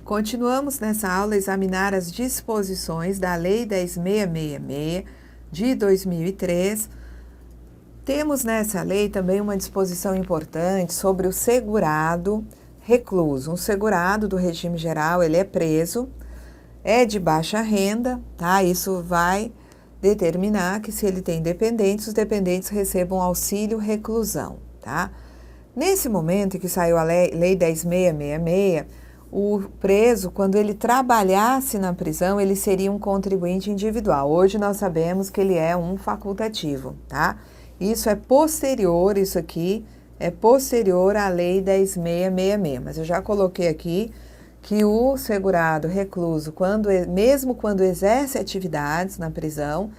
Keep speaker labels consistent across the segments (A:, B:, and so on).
A: Continuamos nessa aula a examinar as disposições da Lei 10.666 de 2003. Temos nessa lei também uma disposição importante sobre o segurado recluso. Um segurado do regime geral, ele é preso, é de baixa renda, tá? Isso vai determinar que se ele tem dependentes, os dependentes recebam auxílio reclusão, tá? Nesse momento em que saiu a Lei 10.666, o preso, quando ele trabalhasse na prisão, ele seria um contribuinte individual. Hoje nós sabemos que ele é um facultativo, tá? Isso é posterior, isso aqui é posterior à Lei 10.666, mas eu já coloquei aqui que o segurado recluso, mesmo quando exerce atividades na prisão,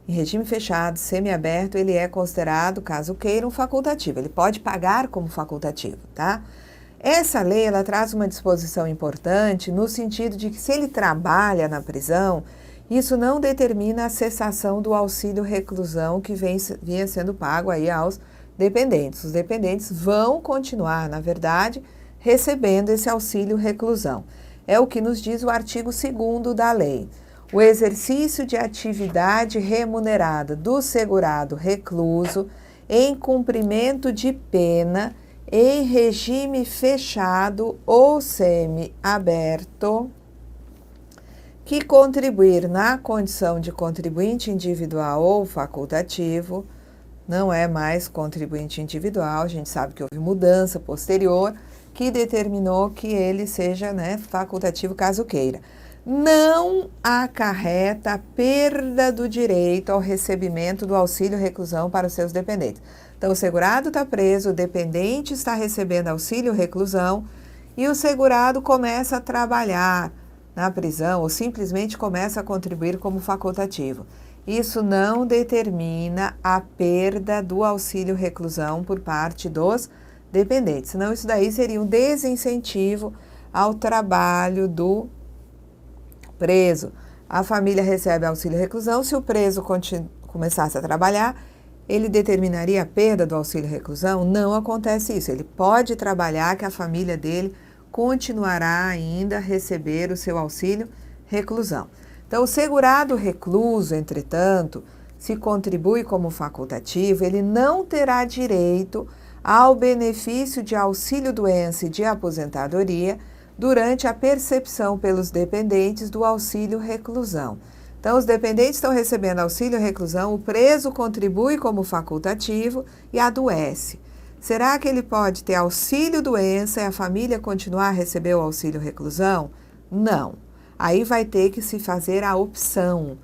A: em regime fechado, semiaberto, ele é considerado, caso queira, um facultativo. Ele pode pagar como facultativo, tá? Essa lei, ela traz uma disposição importante no sentido de que se ele trabalha na prisão, isso não determina a cessação do auxílio reclusão que vinha sendo pago aí aos dependentes. Os dependentes vão continuar, na verdade, recebendo esse auxílio reclusão. É o que nos diz o artigo 2º da lei. O exercício de atividade remunerada do segurado recluso em cumprimento de pena em regime fechado ou semi-aberto, que contribuir na condição de contribuinte individual ou facultativo, não é mais contribuinte individual, a gente sabe que houve mudança posterior, que determinou que ele seja, facultativo caso queira. Não acarreta a perda do direito ao recebimento do auxílio reclusão para os seus dependentes. Então, o segurado está preso, o dependente está recebendo auxílio reclusão e o segurado começa a trabalhar na prisão ou simplesmente começa a contribuir como facultativo. Isso não determina a perda do auxílio reclusão por parte dos dependentes, senão isso daí seria um desincentivo ao trabalho do preso. A família recebe auxílio reclusão, se o preso começasse a trabalhar, ele determinaria a perda do auxílio reclusão? Não acontece isso. Ele pode trabalhar que a família dele continuará ainda a receber o seu auxílio reclusão. Então, o segurado recluso, entretanto, se contribui como facultativo, ele não terá direito ao benefício de auxílio-doença e de aposentadoria durante a percepção pelos dependentes do auxílio reclusão. Então, os dependentes estão recebendo auxílio reclusão, o preso contribui como facultativo e adoece. Será que ele pode ter auxílio-doença e a família continuar a receber o auxílio reclusão? Não. Aí vai ter que se fazer a opção.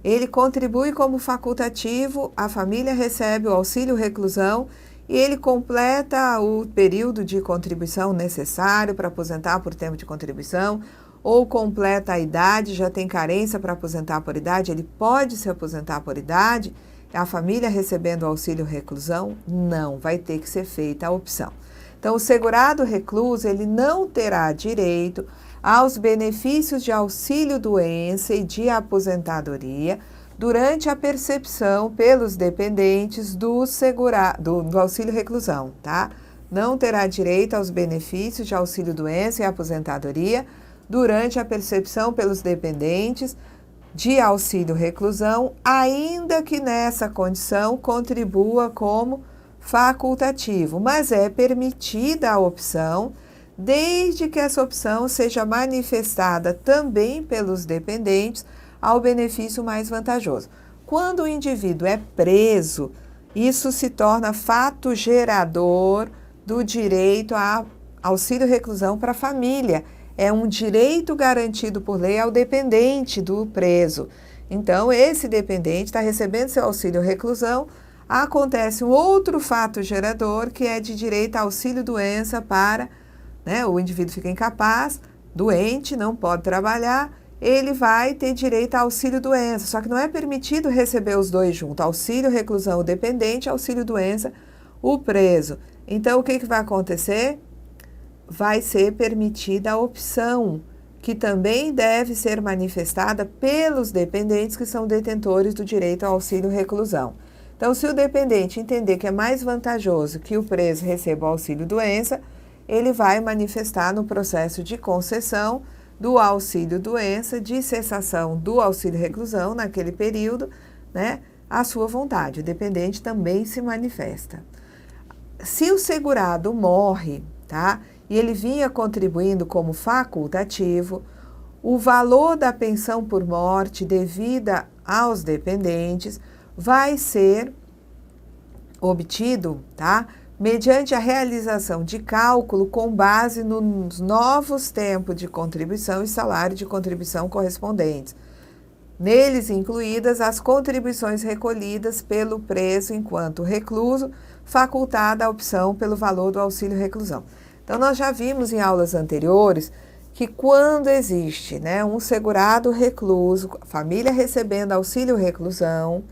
A: Ele contribui como facultativo, a família recebe o auxílio reclusão e ele completa o período de contribuição necessário para aposentar por tempo de contribuição, ou completa a idade, já tem carência para aposentar por idade, ele pode se aposentar por idade, a família recebendo o auxílio reclusão? Não, vai ter que ser feita a opção. Então, o segurado recluso, ele não terá direito aos benefícios de auxílio-doença e de aposentadoria durante a percepção pelos dependentes do auxílio reclusão, tá? Não terá direito aos benefícios de auxílio-doença e aposentadoria durante a percepção pelos dependentes de auxílio reclusão, ainda que nessa condição contribua como facultativo, mas é permitida a opção, desde que essa opção seja manifestada também pelos dependentes ao benefício mais vantajoso. Quando o indivíduo é preso, isso se torna fato gerador do direito a auxílio reclusão para a família. É um direito garantido por lei ao dependente do preso. Então, esse dependente está recebendo seu auxílio reclusão, acontece um outro fato gerador que é de direito a auxílio-doença para, o indivíduo fica incapaz, doente, não pode trabalhar, ele vai ter direito a auxílio-doença, só que não é permitido receber os dois juntos, auxílio reclusão o dependente, auxílio-doença o preso. Então, o que vai acontecer? Vai ser permitida a opção, que também deve ser manifestada pelos dependentes que são detentores do direito ao auxílio reclusão. Então, se o dependente entender que é mais vantajoso que o preso receba o auxílio-doença, ele vai manifestar no processo de concessão do auxílio-doença, de cessação do auxílio-reclusão naquele período, né, a sua vontade. O dependente também se manifesta. Se o segurado morre, tá, e ele vinha contribuindo como facultativo, o valor da pensão por morte devida aos dependentes vai ser obtido, tá, mediante a realização de cálculo com base nos novos tempos de contribuição e salário de contribuição correspondentes, neles incluídas as contribuições recolhidas pelo preso enquanto recluso, facultada a opção pelo valor do auxílio-reclusão. Então, nós já vimos em aulas anteriores que quando existe, né, um segurado recluso, família recebendo auxílio-reclusão,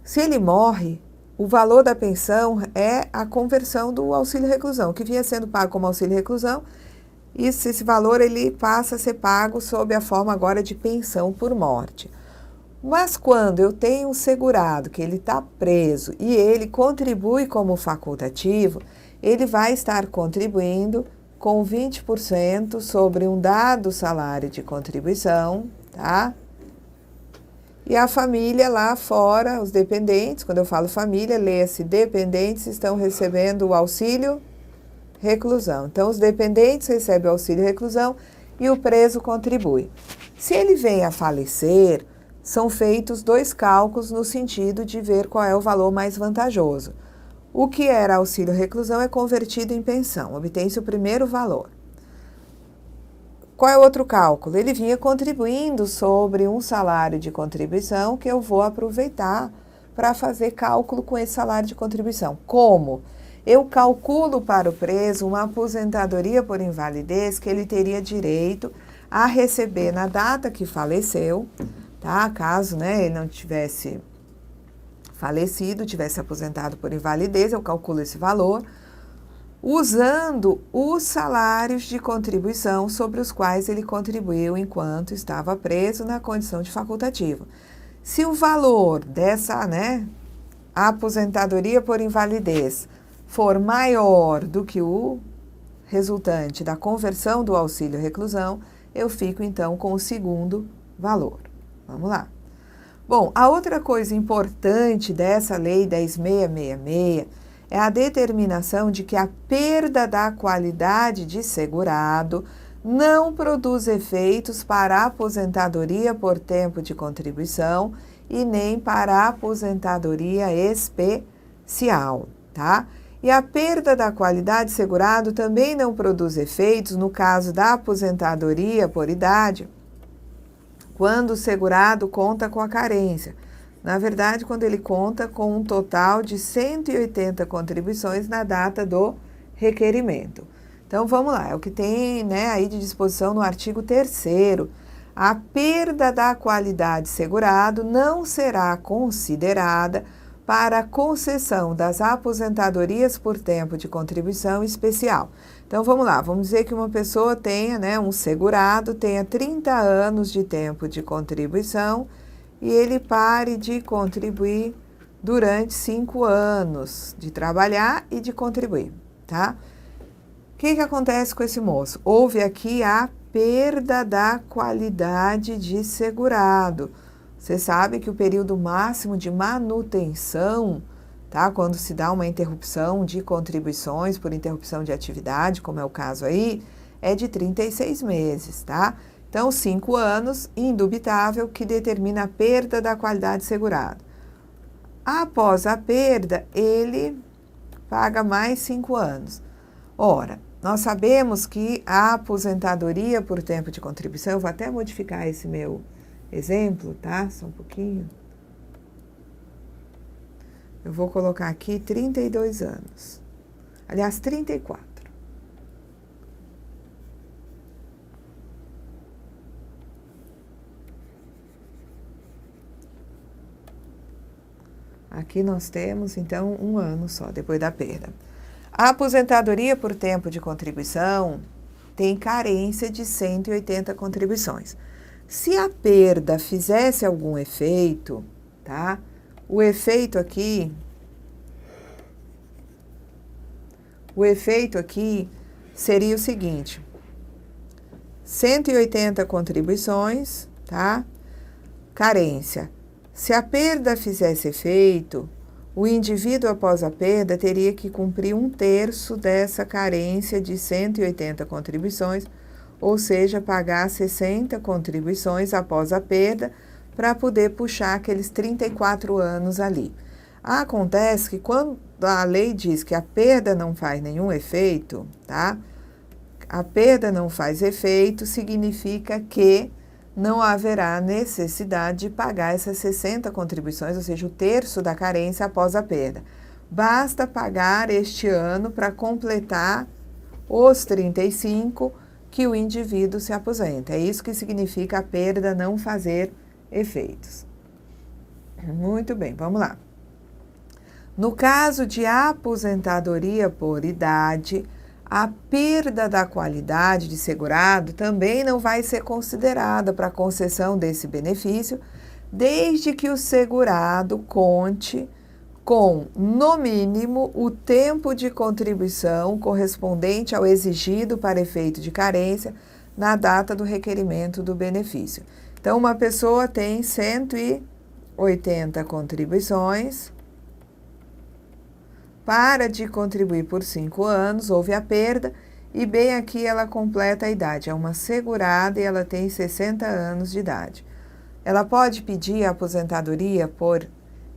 A: se ele morre, o valor da pensão é a conversão do auxílio-reclusão, que vinha sendo pago como auxílio-reclusão, e esse valor ele passa a ser pago sob a forma agora de pensão por morte. Mas quando eu tenho um segurado que ele está preso e ele contribui como facultativo, ele vai estar contribuindo com 20% sobre um dado salário de contribuição, tá? E a família lá fora, os dependentes, quando eu falo família, leia-se dependentes, estão recebendo o auxílio reclusão. Então, os dependentes recebem o auxílio reclusão e o preso contribui. Se ele vem a falecer, são feitos 2 cálculos no sentido de ver qual é o valor mais vantajoso. O que era auxílio reclusão é convertido em pensão, obtém-se o primeiro valor. Qual é o outro cálculo? Ele vinha contribuindo sobre um salário de contribuição que eu vou aproveitar para fazer cálculo com esse salário de contribuição. Como? Eu calculo para o preso uma aposentadoria por invalidez que ele teria direito a receber na data que faleceu, tá? Caso, né, ele não tivesse falecido, tivesse aposentado por invalidez, eu calculo esse valor, usando os salários de contribuição sobre os quais ele contribuiu enquanto estava preso na condição de facultativo. Se o valor dessa, né, aposentadoria por invalidez for maior do que o resultante da conversão do auxílio reclusão, eu fico então com o segundo valor. Vamos lá. Bom, a outra coisa importante dessa lei 10.666 é a determinação de que a perda da qualidade de segurado não produz efeitos para a aposentadoria por tempo de contribuição e nem para a aposentadoria especial, tá? E a perda da qualidade de segurado também não produz efeitos no caso da aposentadoria por idade, quando o segurado conta com a carência. Na verdade, quando ele conta com um total de 180 contribuições na data do requerimento. Então, vamos lá, é o que tem, né, aí de disposição no artigo 3º. A perda da qualidade segurado não será considerada para a concessão das aposentadorias por tempo de contribuição especial. Então, vamos lá, vamos dizer que uma pessoa tenha, né, um segurado, tenha 30 anos de tempo de contribuição e ele pare de contribuir durante 5 anos, de trabalhar e de contribuir, tá? O que acontece com esse moço? Houve aqui a perda da qualidade de segurado. Você sabe que o período máximo de manutenção, tá? Quando se dá uma interrupção de contribuições por interrupção de atividade, como é o caso aí, é de 36 meses, tá? Então, 5 anos, indubitável, que determina a perda da qualidade segurada. Após a perda, ele paga mais 5 anos. Ora, nós sabemos que a aposentadoria por tempo de contribuição, eu vou até modificar esse meu exemplo, tá? Só um pouquinho. Eu vou colocar aqui 32 anos. Aliás, 34. Aqui nós temos, então, 1 ano só, depois da perda. A aposentadoria por tempo de contribuição tem carência de 180 contribuições. Se a perda fizesse algum efeito, tá? O efeito aqui seria o seguinte: 180 contribuições, tá? Carência. Se a perda fizesse efeito, o indivíduo após a perda teria que cumprir 1/3 dessa carência de 180 contribuições, ou seja, pagar 60 contribuições após a perda para poder puxar aqueles 34 anos ali. Acontece que quando a lei diz que a perda não faz nenhum efeito, tá? A perda não faz efeito significa que não haverá necessidade de pagar essas 60 contribuições, ou seja, 1/3 da carência após a perda. Basta pagar este ano para completar os 35 que o indivíduo se aposenta. É isso que significa a perda não fazer efeitos. Muito bem, vamos lá. No caso de aposentadoria por idade, a perda da qualidade de segurado também não vai ser considerada para a concessão desse benefício, desde que o segurado conte com, no mínimo, o tempo de contribuição correspondente ao exigido para efeito de carência na data do requerimento do benefício. Então, uma pessoa tem 180 contribuições, para de contribuir por 5 anos, houve a perda, e bem aqui ela completa a idade. É uma segurada e ela tem 60 anos de idade. Ela pode pedir a aposentadoria por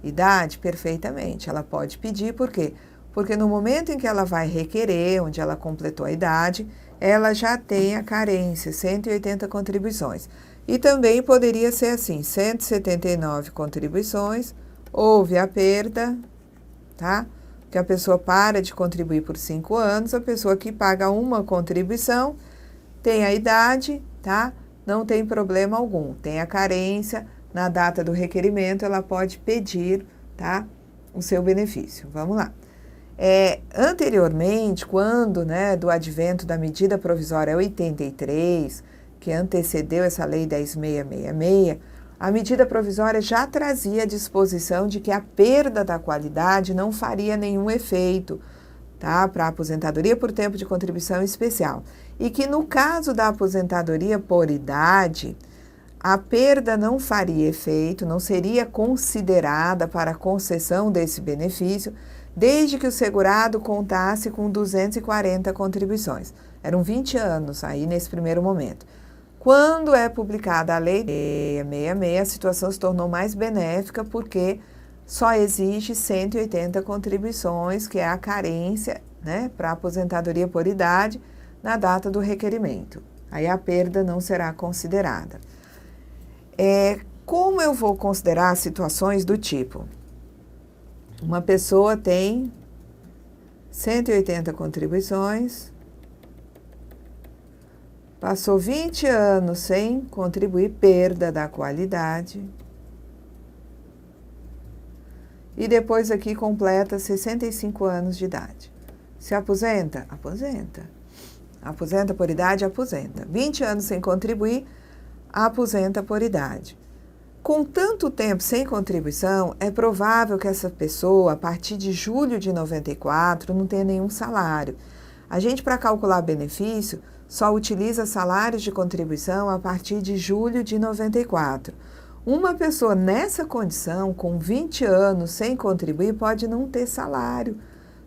A: idade? Perfeitamente. Ela pode pedir, por quê? Porque no momento em que ela vai requerer, onde ela completou a idade, ela já tem a carência, 180 contribuições. E também poderia ser assim, 179 contribuições, houve a perda, tá? Que a pessoa para de contribuir por 5 anos, a pessoa que paga uma contribuição tem a idade, tá? Não tem problema algum, tem a carência, na data do requerimento ela pode pedir, tá? O seu benefício. Vamos lá. Anteriormente, quando, do advento da medida provisória 83, que antecedeu essa lei 10.666, a medida provisória já trazia a disposição de que a perda da qualidade não faria nenhum efeito, tá? Para a aposentadoria por tempo de contribuição especial. E que no caso da aposentadoria por idade, a perda não faria efeito, não seria considerada para a concessão desse benefício, desde que o segurado contasse com 240 contribuições. Eram 20 anos aí nesse primeiro momento. Quando é publicada a Lei 666, a situação se tornou mais benéfica porque só exige 180 contribuições, que é a carência, para a aposentadoria por idade, na data do requerimento. Aí a perda não será considerada. Como eu vou considerar situações do tipo? Uma pessoa tem 180 contribuições, passou 20 anos sem contribuir, perda da qualidade. E depois aqui completa 65 anos de idade. Se aposenta? Aposenta. Aposenta por idade? Aposenta. 20 anos sem contribuir, aposenta por idade. Com tanto tempo sem contribuição, é provável que essa pessoa, a partir de julho de 94, não tenha nenhum salário. A gente, para calcular benefício, só utiliza salários de contribuição a partir de julho de 94. Uma pessoa nessa condição, com 20 anos sem contribuir, pode não ter salário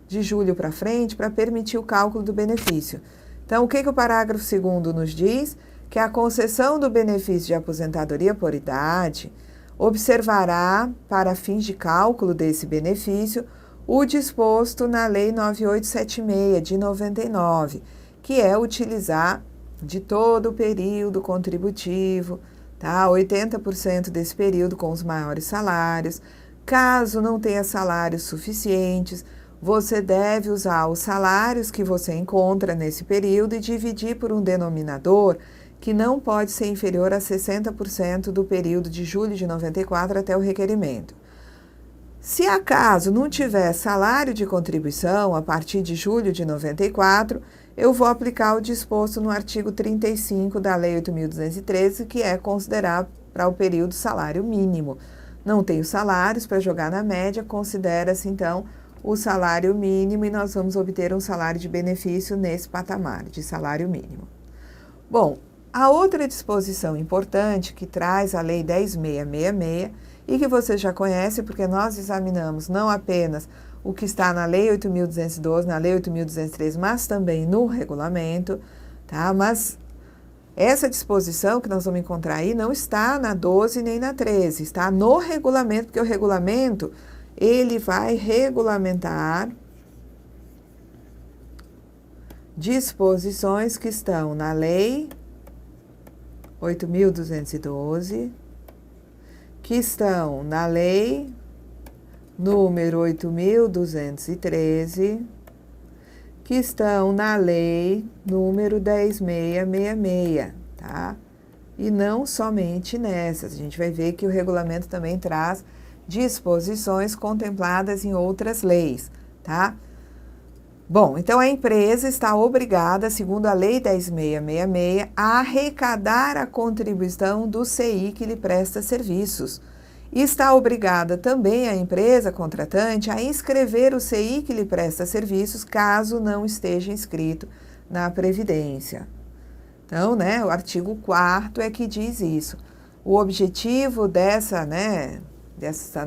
A: de julho para frente para permitir o cálculo do benefício. Então, o que o parágrafo 2º nos diz? Que a concessão do benefício de aposentadoria por idade observará, para fins de cálculo desse benefício, o disposto na Lei 9876 de 99, que é utilizar de todo o período contributivo, tá? 80% desse período com os maiores salários. Caso não tenha salários suficientes, você deve usar os salários que você encontra nesse período e dividir por um denominador que não pode ser inferior a 60% do período de julho de 94 até o requerimento. Se acaso não tiver salário de contribuição a partir de julho de 94, eu vou aplicar o disposto no artigo 35 da Lei 8.213, que é considerar para o período salário mínimo. Não tenho salários para jogar na média, considera-se então o salário mínimo e nós vamos obter um salário de benefício nesse patamar de salário mínimo. Bom, a outra disposição importante que traz a Lei 10.666 e que você já conhece porque nós examinamos não apenas o que está na Lei 8.212, na Lei 8.203, mas também no regulamento, tá? Mas essa disposição que nós vamos encontrar aí não está na 12 nem na 13, está no regulamento, porque o regulamento, ele vai regulamentar disposições que estão na Lei 8.212, que estão na Lei número 8.213, que estão na Lei número 10.666, tá? E não somente nessas. A gente vai ver que o regulamento também traz disposições contempladas em outras leis, tá? Bom, então a empresa está obrigada, segundo a Lei 10.666, a arrecadar a contribuição do CI que lhe presta serviços. E está obrigada também a empresa contratante a inscrever o CI que lhe presta serviços, caso não esteja inscrito na Previdência. Então, o artigo 4º é que diz isso. O objetivo dessa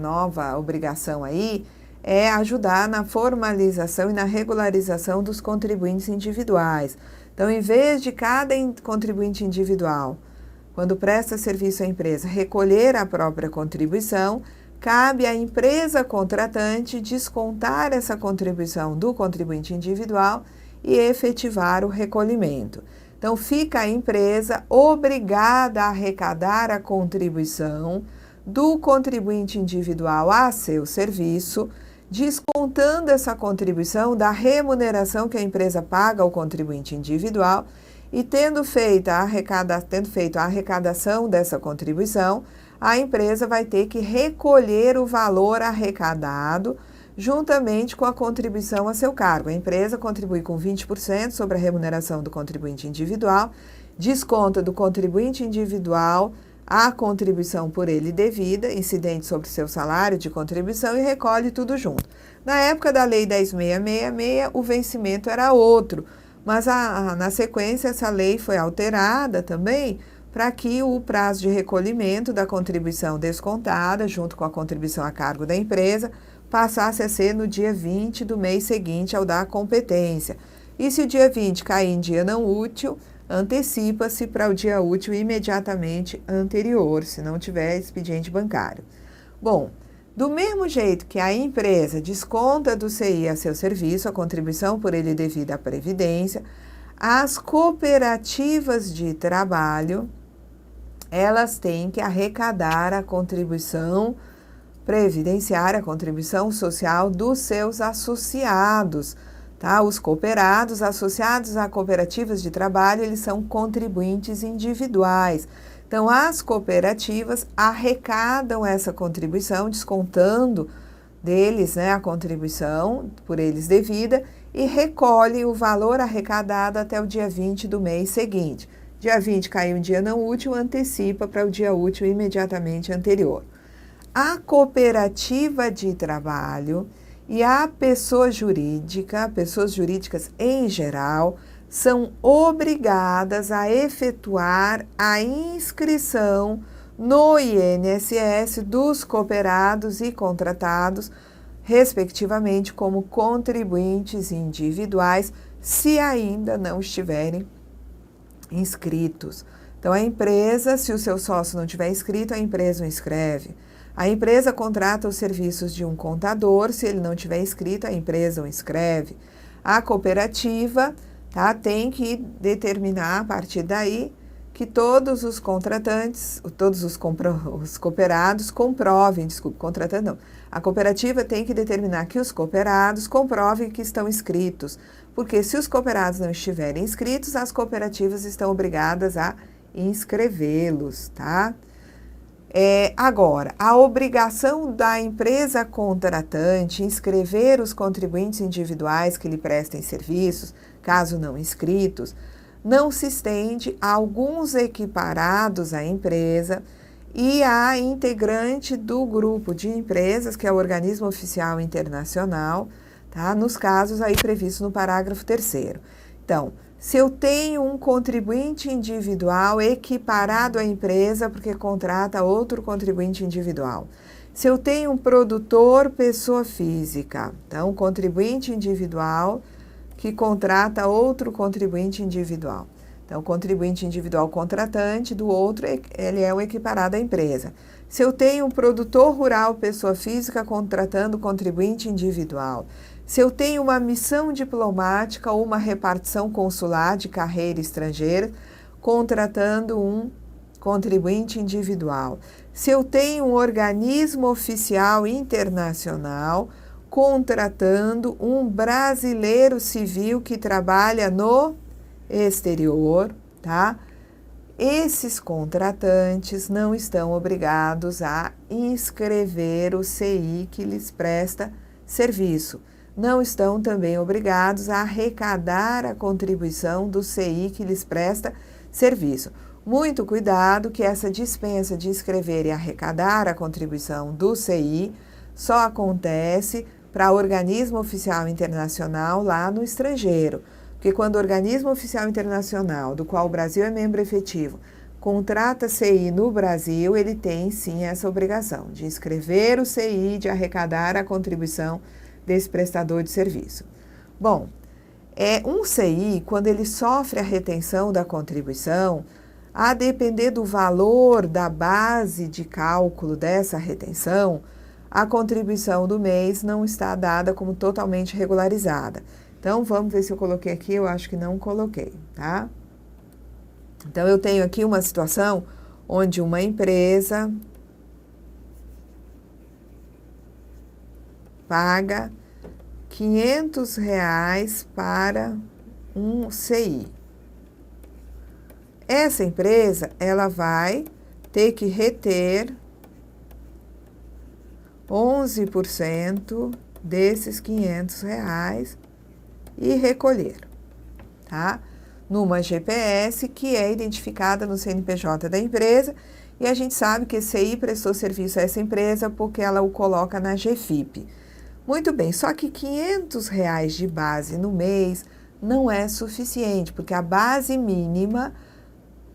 A: nova obrigação aí é ajudar na formalização e na regularização dos contribuintes individuais. Então, em vez de cada contribuinte individual, quando presta serviço à empresa, recolher a própria contribuição, cabe à empresa contratante descontar essa contribuição do contribuinte individual e efetivar o recolhimento. Então, fica a empresa obrigada a arrecadar a contribuição do contribuinte individual a seu serviço, descontando essa contribuição da remuneração que a empresa paga ao contribuinte individual e tendo feito a arrecadação dessa contribuição, a empresa vai ter que recolher o valor arrecadado juntamente com a contribuição a seu cargo. A empresa contribui com 20% sobre a remuneração do contribuinte individual, desconta do contribuinte individual a contribuição por ele devida, incidente sobre seu salário de contribuição e recolhe tudo junto. Na época da Lei 10.666, o vencimento era outro, mas na sequência essa lei foi alterada também para que o prazo de recolhimento da contribuição descontada, junto com a contribuição a cargo da empresa, passasse a ser no dia 20 do mês seguinte ao da competência. E se o dia 20 cair em dia não útil, antecipa-se para o dia útil imediatamente anterior, se não tiver expediente bancário. Bom, do mesmo jeito que a empresa desconta do CI a seu serviço a contribuição por ele devida à Previdência, as cooperativas de trabalho, elas têm que arrecadar a contribuição previdenciária, a contribuição social dos seus associados, tá? Os cooperados associados a cooperativas de trabalho, eles são contribuintes individuais. Então, as cooperativas arrecadam essa contribuição, descontando deles, a contribuição por eles devida e recolhem o valor arrecadado até o dia 20 do mês seguinte. Dia 20 caiu um dia não útil, antecipa para o dia útil imediatamente anterior. A cooperativa de trabalho e a pessoa jurídica, pessoas jurídicas em geral, são obrigadas a efetuar a inscrição no INSS dos cooperados e contratados, respectivamente, como contribuintes individuais, se ainda não estiverem inscritos. Então, a empresa, se o seu sócio não tiver inscrito, a empresa o inscreve. A empresa contrata os serviços de um contador, se ele não tiver inscrito, a empresa o inscreve. A cooperativa tem que determinar a partir daí que todos os contratantes, todos os cooperados comprovem, contratante não. A cooperativa tem que determinar que os cooperados comprovem que estão inscritos, porque se os cooperados não estiverem inscritos, as cooperativas estão obrigadas a inscrevê-los, tá? Agora, a obrigação da empresa contratante inscrever os contribuintes individuais que lhe prestem serviços, caso não inscritos, não se estende a alguns equiparados à empresa e a integrante do grupo de empresas, que é o Organismo Oficial Internacional, tá? Nos casos aí previstos no parágrafo 3º. Então, se eu tenho um contribuinte individual equiparado à empresa porque contrata outro contribuinte individual. Se eu tenho um produtor pessoa física, então, contribuinte individual que contrata outro contribuinte individual. Então, o contribuinte individual contratante do outro, ele é o equiparado à empresa. Se eu tenho um produtor rural pessoa física contratando contribuinte individual. Se eu tenho uma missão diplomática ou uma repartição consular de carreira estrangeira, contratando um contribuinte individual. Se eu tenho um organismo oficial internacional, contratando um brasileiro civil que trabalha no exterior, tá? Esses contratantes não estão obrigados a inscrever o CI que lhes presta serviço. Não estão também obrigados a arrecadar a contribuição do CI que lhes presta serviço. Muito cuidado que essa dispensa de inscrever e arrecadar a contribuição do CI só acontece para organismo oficial internacional lá no estrangeiro. Porque quando o organismo oficial internacional, do qual o Brasil é membro efetivo, contrata CI no Brasil, ele tem sim essa obrigação de inscrever o CI, de arrecadar a contribuição desse prestador de serviço. Bom, um CI, quando ele sofre a retenção da contribuição, a depender do valor da base de cálculo dessa retenção, a contribuição do mês não está dada como totalmente regularizada. Então, vamos ver se eu coloquei aqui, eu acho que não coloquei, tá? Então, eu tenho aqui uma situação onde uma empresa paga R$500 para um CI. Essa empresa, ela vai ter que reter 11% desses R$500 e recolher, tá? Numa GPS que é identificada no CNPJ da empresa e a gente sabe que esse CI prestou serviço a essa empresa porque ela o coloca na GFIP. Muito bem, só que R$500 de base no mês não é suficiente, porque a base mínima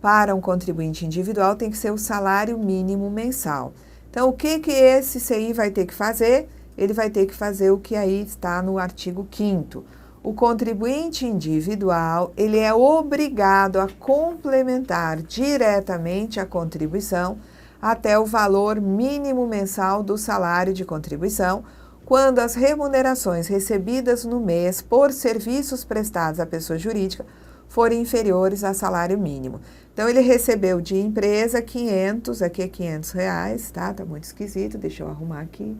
A: para um contribuinte individual tem que ser o salário mínimo mensal. Então, o que esse CI vai ter que fazer? Ele vai ter que fazer o que aí está no artigo 5º. O contribuinte individual, ele é obrigado a complementar diretamente a contribuição até o valor mínimo mensal do salário de contribuição, quando as remunerações recebidas no mês por serviços prestados à pessoa jurídica forem inferiores a salário mínimo. Então, ele recebeu de empresa 500, aqui é R$500, tá? Tá muito esquisito, deixa eu arrumar aqui.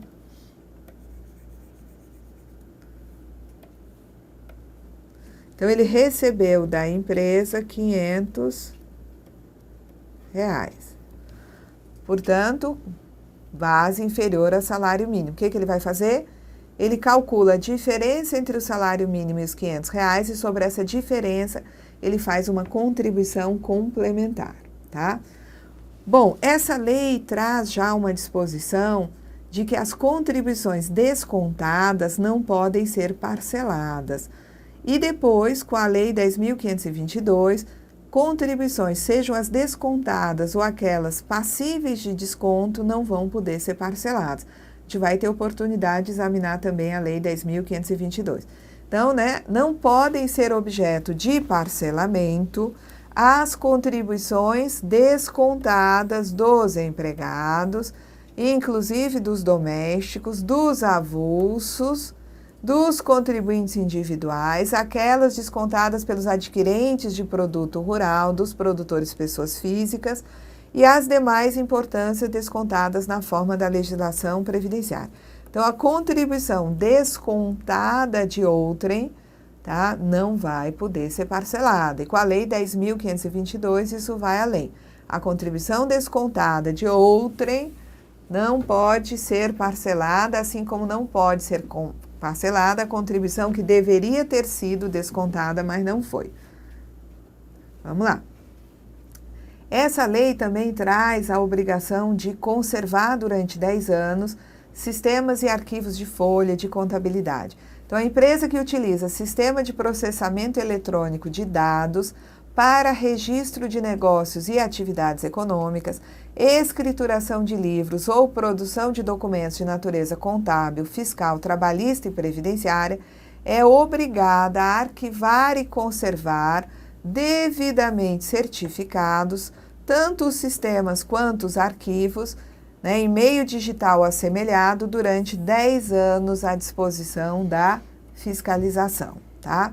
A: Então, ele recebeu da empresa R$500. Portanto, base inferior ao salário mínimo. O que ele vai fazer? Ele calcula a diferença entre o salário mínimo e os R$500 e sobre essa diferença ele faz uma contribuição complementar, tá? Bom, essa lei traz já uma disposição de que as contribuições descontadas não podem ser parceladas. E depois, com a Lei 10.522, contribuições, sejam as descontadas ou aquelas passíveis de desconto, não vão poder ser parceladas. A gente vai ter oportunidade de examinar também a Lei 10.522. Então, não podem ser objeto de parcelamento as contribuições descontadas dos empregados, inclusive dos domésticos, dos avulsos, dos contribuintes individuais, aquelas descontadas pelos adquirentes de produto rural, dos produtores pessoas físicas e as demais importâncias descontadas na forma da legislação previdenciária. Então, a contribuição descontada de outrem, tá, não vai poder ser parcelada. E com a Lei 10.522, isso vai além. A contribuição descontada de outrem não pode ser parcelada, assim como não pode ser parcelada a contribuição que deveria ter sido descontada, mas não foi. Vamos lá. Essa lei também traz a obrigação de conservar durante 10 anos sistemas e arquivos de folha de contabilidade. Então, a empresa que utiliza sistema de processamento eletrônico de dados para registro de negócios e atividades econômicas, escrituração de livros ou produção de documentos de natureza contábil, fiscal, trabalhista e previdenciária, é obrigada a arquivar e conservar, devidamente certificados, tanto os sistemas quanto os arquivos, né, em meio digital assemelhado durante 10 anos à disposição da fiscalização, tá?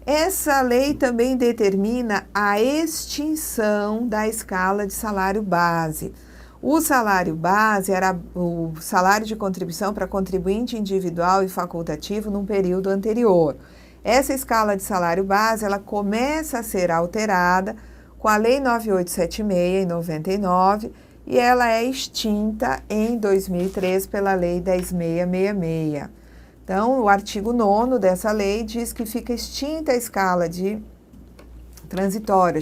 A: Essa lei também determina a extinção da escala de salário base. O salário base era o salário de contribuição para contribuinte individual e facultativo num período anterior. Essa escala de salário base, ela começa a ser alterada com a Lei 9876, em 99, e ela é extinta em 2003 pela Lei 10.666. Então, o artigo 9º dessa lei diz que fica extinta a escala de transitória.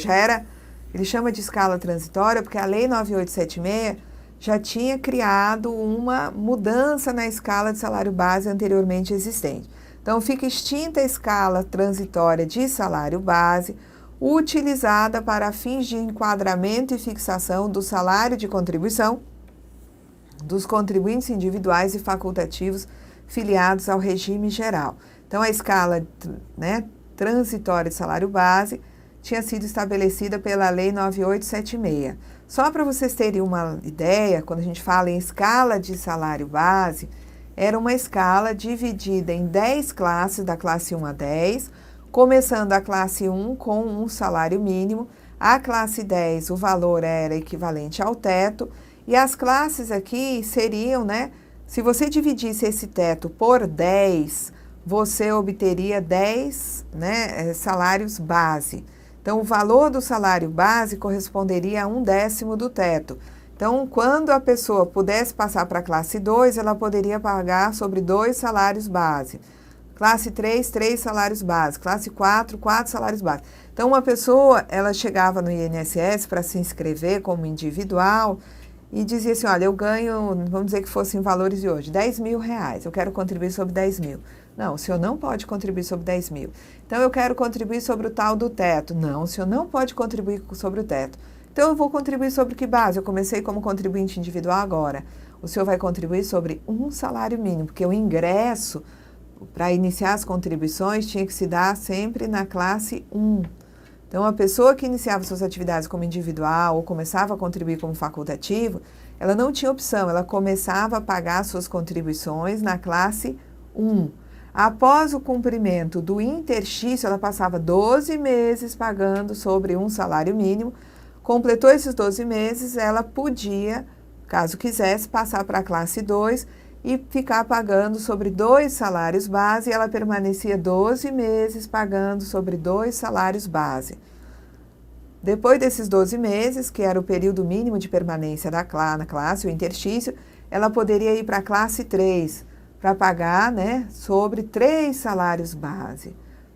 A: Ele chama de escala transitória porque a Lei 9876 já tinha criado uma mudança na escala de salário base anteriormente existente. Então, fica extinta a escala transitória de salário base, utilizada para fins de enquadramento e fixação do salário de contribuição dos contribuintes individuais e facultativos filiados ao regime geral. Então, a escala, né, transitória de salário base tinha sido estabelecida pela Lei 9876. Só para vocês terem uma ideia, quando a gente fala em escala de salário base, era uma escala dividida em 10 classes, da classe 1 a 10, começando a classe 1 com um salário mínimo, a classe 10 o valor era equivalente ao teto, e as classes aqui seriam, né, se você dividisse esse teto por 10, você obteria 10, né, salários base. Então, o valor do salário base corresponderia a 1/10 do teto. Então, quando a pessoa pudesse passar para a classe 2, ela poderia pagar sobre 2 salários base. Classe 3, 3 salários base. Classe 4, 4 salários base. Então, uma pessoa, ela chegava no INSS para se inscrever como individual e dizia assim, olha, eu ganho, vamos dizer que fossem valores de hoje, R$10.000, eu quero contribuir sobre 10 mil. Não, o senhor não pode contribuir sobre 10 mil. Então, eu quero contribuir sobre o tal do teto. Não, o senhor não pode contribuir sobre o teto. Então, eu vou contribuir sobre que base? Eu comecei como contribuinte individual agora. O senhor vai contribuir sobre um salário mínimo, porque o ingresso para iniciar as contribuições tinha que se dar sempre na classe 1. Então, a pessoa que iniciava suas atividades como individual ou começava a contribuir como facultativo, ela não tinha opção, ela começava a pagar suas contribuições na classe 1. Após o cumprimento do interstício, ela passava 12 meses pagando sobre um salário mínimo. Completou esses 12 meses, ela podia, caso quisesse, passar para a classe 2 e ficar pagando sobre 2 salários base, e ela permanecia 12 meses pagando sobre 2 salários base. Depois desses 12 meses, que era o período mínimo de permanência na classe, o interstício, ela poderia ir para a classe 3, para pagar, né, sobre 3 salários base.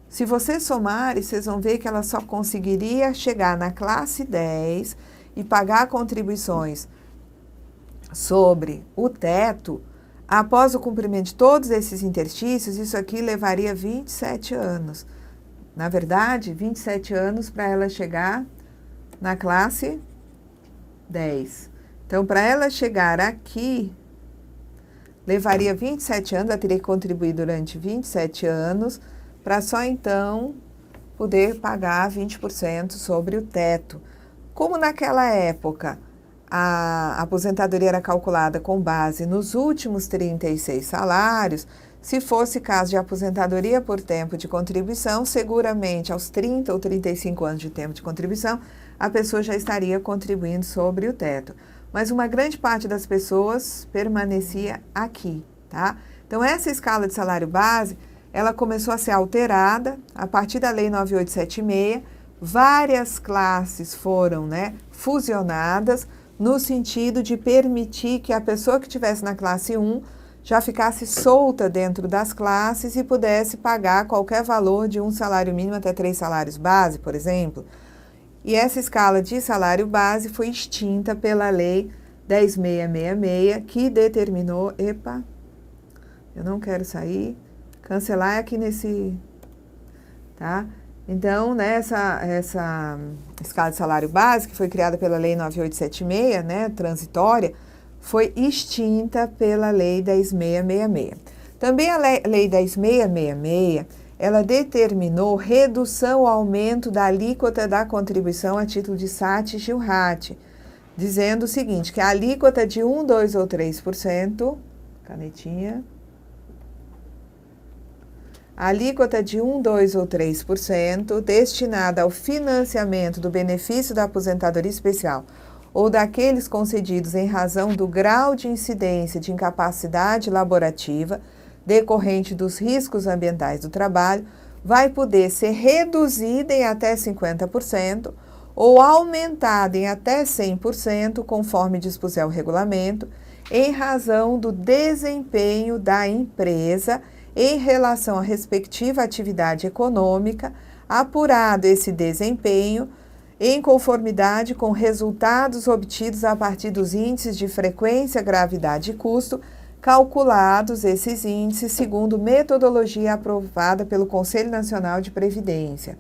A: Se vocês somarem, vocês vão ver que ela só conseguiria chegar na classe 10 e pagar contribuições sobre o teto. Após o cumprimento de todos esses interstícios, isso aqui levaria 27 anos. Na verdade, 27 anos para ela chegar na classe 10. Então, para ela chegar aqui, levaria 27 anos, ela teria que contribuir durante 27 anos, para só então poder pagar 20% sobre o teto. Como naquela época a aposentadoria era calculada com base nos últimos 36 salários, se fosse caso de aposentadoria por tempo de contribuição, seguramente aos 30 ou 35 anos de tempo de contribuição, a pessoa já estaria contribuindo sobre o teto. Mas uma grande parte das pessoas permanecia aqui, tá? Então, essa escala de salário base, ela começou a ser alterada a partir da Lei 9876, várias classes foram, né, fusionadas, no sentido de permitir que a pessoa que estivesse na classe 1 já ficasse solta dentro das classes e pudesse pagar qualquer valor de um salário mínimo até 3 salários base, por exemplo. E essa escala de salário base foi extinta pela Lei 10.666, que determinou... Epa, eu não quero sair. Cancelar é aqui nesse, tá? Então, né, essa escala de salário base, que foi criada pela Lei 9876, né, transitória, foi extinta pela Lei 10.666. Também a Lei 10.666, ela determinou redução ou aumento da alíquota da contribuição a título de SAT e GILRAT, dizendo o seguinte, que a alíquota de 1, 2 ou 3%, canetinha, a alíquota de 1, 2 ou 3% destinada ao financiamento do benefício da aposentadoria especial ou daqueles concedidos em razão do grau de incidência de incapacidade laborativa decorrente dos riscos ambientais do trabalho, vai poder ser reduzida em até 50% ou aumentada em até 100%, conforme dispuser o regulamento, em razão do desempenho da empresa em relação à respectiva atividade econômica, apurado esse desempenho em conformidade com resultados obtidos a partir dos índices de frequência, gravidade e custo, calculados esses índices segundo metodologia aprovada pelo Conselho Nacional de Previdência.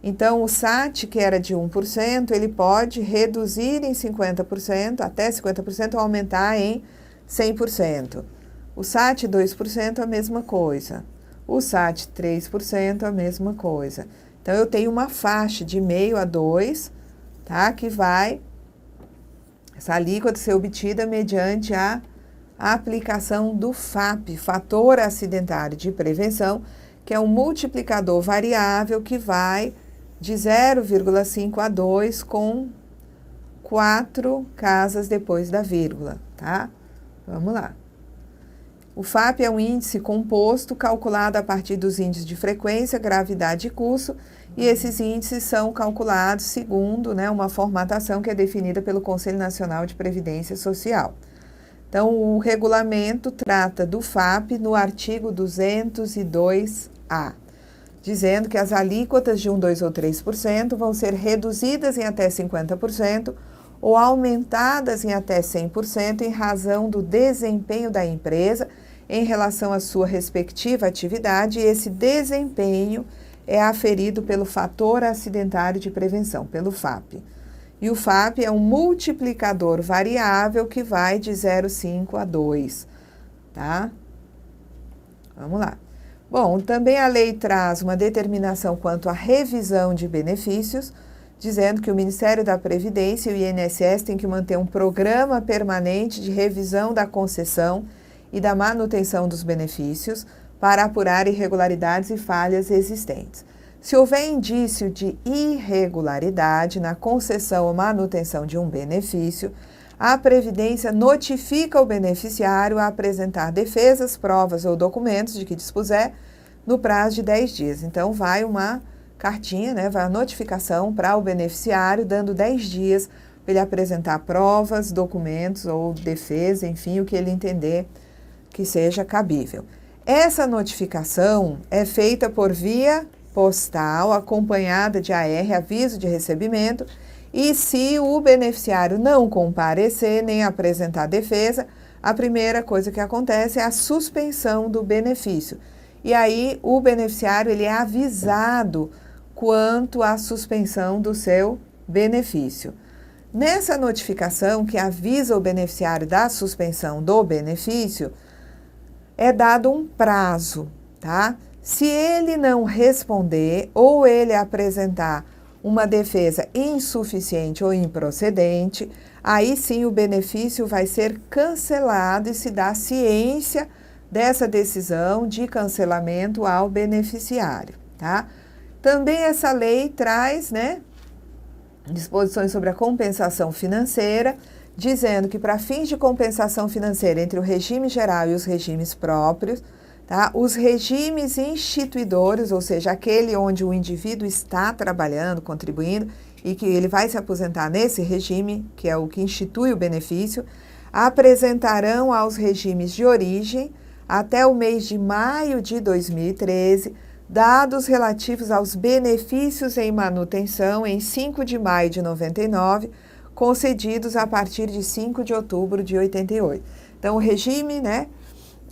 A: Então, o SAT, que era de 1%, ele pode reduzir em 50%, até 50%, ou aumentar em 100%. O SAT 2%, a mesma coisa. O SAT 3%, a mesma coisa. Então, eu tenho uma faixa de 0,5 a 2, tá? Que vai, essa alíquota ser obtida mediante a aplicação do FAP, Fator Acidentário de Prevenção, que é um multiplicador variável que vai de 0,5 a 2 com 4 casas depois da vírgula, tá? Vamos lá. O FAP é um índice composto calculado a partir dos índices de frequência, gravidade e custo, e esses índices são calculados segundo, né, uma formatação que é definida pelo Conselho Nacional de Previdência Social. Então, o regulamento trata do FAP no artigo 202A, dizendo que as alíquotas de 1, 2 ou 3% vão ser reduzidas em até 50% ou aumentadas em até 100% em razão do desempenho da empresa em relação à sua respectiva atividade, e esse desempenho é aferido pelo Fator Acidentário de Prevenção, pelo FAP. E o FAP é um multiplicador variável que vai de 0,5 a 2, tá? Vamos lá. Bom, também a lei traz uma determinação quanto à revisão de benefícios, dizendo que o Ministério da Previdência e o INSS têm que manter um programa permanente de revisão da concessão e da manutenção dos benefícios para apurar irregularidades e falhas existentes. Se houver indício de irregularidade na concessão ou manutenção de um benefício, a Previdência notifica o beneficiário a apresentar defesas, provas ou documentos de que dispuser no prazo de 10 dias. Então, vai uma cartinha, né, vai a notificação para o beneficiário, dando 10 dias para ele apresentar provas, documentos ou defesa, enfim, o que ele entender que seja cabível. Essa notificação é feita por via postal, acompanhada de AR, aviso de recebimento, e se o beneficiário não comparecer nem apresentar defesa, a primeira coisa que acontece é a suspensão do benefício. E aí o beneficiário ele é avisado quanto à suspensão do seu benefício. Nessa notificação que avisa o beneficiário da suspensão do benefício, é dado um prazo, tá? Se ele não responder ou ele apresentar uma defesa insuficiente ou improcedente, aí sim o benefício vai ser cancelado e se dá ciência dessa decisão de cancelamento ao beneficiário, tá? Também essa lei traz, né, disposições sobre a compensação financeira, dizendo que para fins de compensação financeira entre o regime geral e os regimes próprios, tá, os regimes instituidores, ou seja, aquele onde o indivíduo está trabalhando, contribuindo, e que ele vai se aposentar nesse regime, que é o que institui o benefício, apresentarão aos regimes de origem, até o mês de maio de 2013, dados relativos aos benefícios em manutenção em 5 de maio de 99, concedidos a partir de 5 de outubro de 88. Então, o regime, né,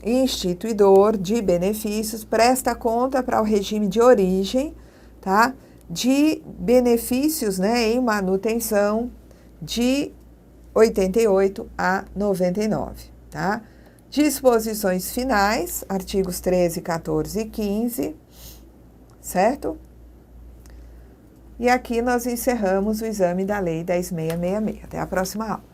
A: instituidor de benefícios presta conta para o regime de origem, tá? De benefícios, né, em manutenção de 88 a 99, tá? Disposições finais, artigos 13, 14 e 15, certo? E aqui nós encerramos o exame da Lei 10.666. Até a próxima aula.